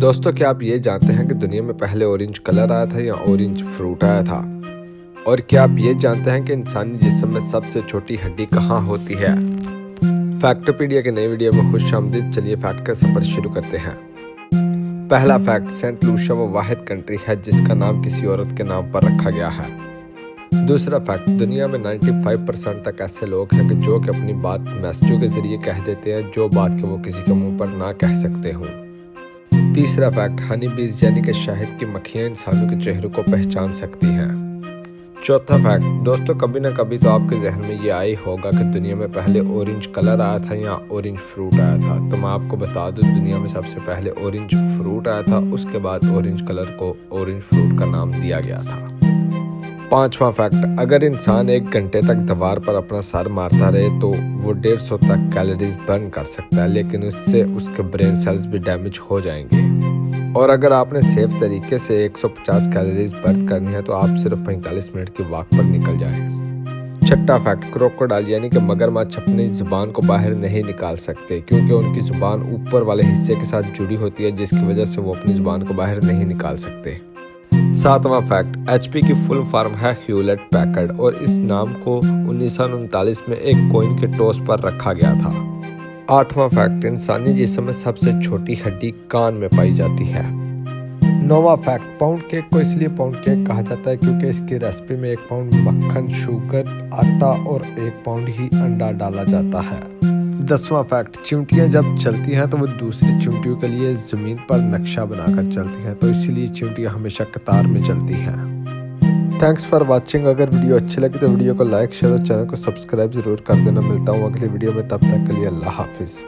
दोस्तों, क्या आप ये जानते हैं कि दुनिया में पहले ऑरेंज कलर आया था या ऑरेंज फ्रूट आया था? और क्या आप ये जानते हैं कि इंसानी जिस्म में सबसे छोटी हड्डी कहाँ होती है? फैक्टोपीडिया के नई वीडियो में खुशामदीद। चलिए फैक्ट का सफर शुरू करते हैं। पहला फैक्ट, सेंट लूसिया वो वाहिद कंट्री है जिसका नाम किसी औरत के नाम पर रखा गया है। दूसरा फैक्ट, दुनिया में 95% तक ऐसे लोग हैं कि जो कि अपनी बात मैसेजों के जरिए कह देते हैं जो बात के वो किसी के मुंह पर ना कह सकते हों। तीसरा फैक्ट, हनी बीज यानी कि शहद की मक्खियां इंसानों के चेहरों को पहचान सकती हैं। चौथा फैक्ट, दोस्तों कभी ना कभी तो आपके जहन में ये आई होगा कि दुनिया में पहले ऑरेंज कलर आया था या ऑरेंज फ्रूट आया था। तो मैं आपको बता दूं, दुनिया में सबसे पहले ऑरेंज फ्रूट आया था, उसके बाद ऑरेंज कलर को ऑरेंज फ्रूट का नाम दिया गया था। पांचवा फैक्ट, अगर इंसान 1 घंटे तक दीवार पर अपना सर मारता रहे तो वो 150 तक कैलोरीज बर्न कर सकता है, लेकिन उससे उसके ब्रेन सेल्स भी डैमेज हो जाएंगे। और अगर आपने सेफ तरीके से 150 कैलोरीज बर्न करनी है तो आप सिर्फ 45 मिनट की वॉक पर निकल जाएं। छठा फैक्ट, क्रोकोडाइल यानी कि मगरमच्छ अपनी जुबान को बाहर नहीं निकाल सकते क्योंकि उनकी जुबान ऊपर वाले हिस्से के साथ जुड़ी होती है, जिसकी वजह से वो अपनी जुबान को बाहर नहीं निकाल सकते। सातवां फैक्ट, HP की फुल फॉर्म है ह्यूलेट पैकर्ड और इस नाम को 1939 में एक कॉइन के टॉस पर रखा गया था। आठवां फैक्ट, इंसानी जिस्म में सबसे छोटी हड्डी कान में पाई जाती है। नौवां फैक्ट, पाउंड केक को इसलिए पाउंड केक कहा जाता है क्योंकि इसकी रेसिपी में 1 पाउंड मक्खन, शुगर, आटा और 1 पाउंड ही अंडा डाला जाता है। 10वां फैक्ट, चिमटियां जब चलती हैं तो वो दूसरी चिमटियों के लिए जमीन पर नक्शा बनाकर चलती हैं, तो इसीलिए चिमटियां हमेशा कतार में चलती हैं। Thanks for watching. अगर वीडियो अच्छी लगी तो वीडियो को लाइक, शेयर और चैनल को सब्सक्राइब जरूर कर देना। मिलता हूँ अगली वीडियो में, तब तक के लिए अल्लाह हाफिज।